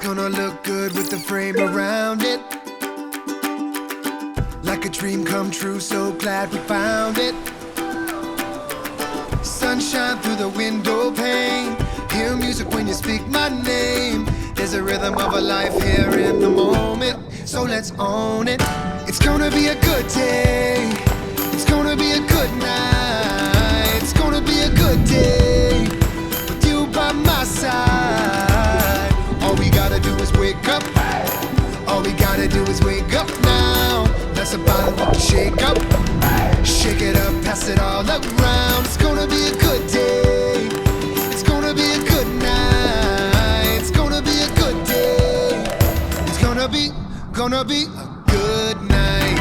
gonna look good with the frame around it. Like a dream come true, so glad we found it. Sunshine through the window pane. Hear music when you speak my name. There's a rhythm of a life here in the moment, so let's own it. It's gonna be a good day. It's gonna be a good night. It's gonna be a good day with you by my side. All we gotta do is wake up. All we gotta do is wake up now. That's about what we shake up. Shake it up, pass it all around. It's gonna be a good day. It's gonna be a good night. It's gonna be a good day. It's gonna be a good night.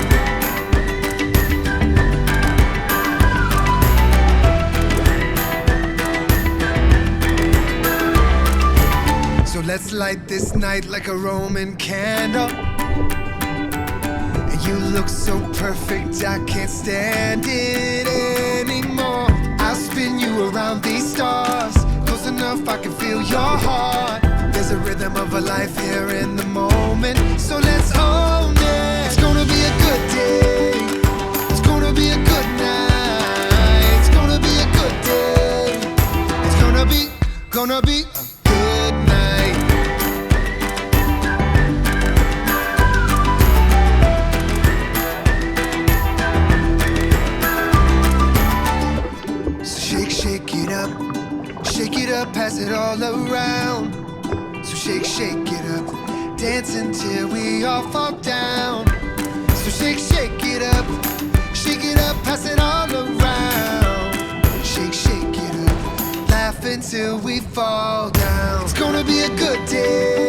So let's light this night like a Roman candle. You look so perfect, I can't stand it anymore. I'll spin you around these stars. Close enough, I can feel your heart. There's a rhythm of a life here in the moment, so let's own it. It's gonna be a good day. It's gonna be a good night. It's gonna be a good day. It's gonna be a good night. Shake it up, pass it all around. So shake it up. Dance until we all fall down. So shake it up. Shake it up, pass it all around. Shake it up. Laugh until we fall down. It's gonna be a good day.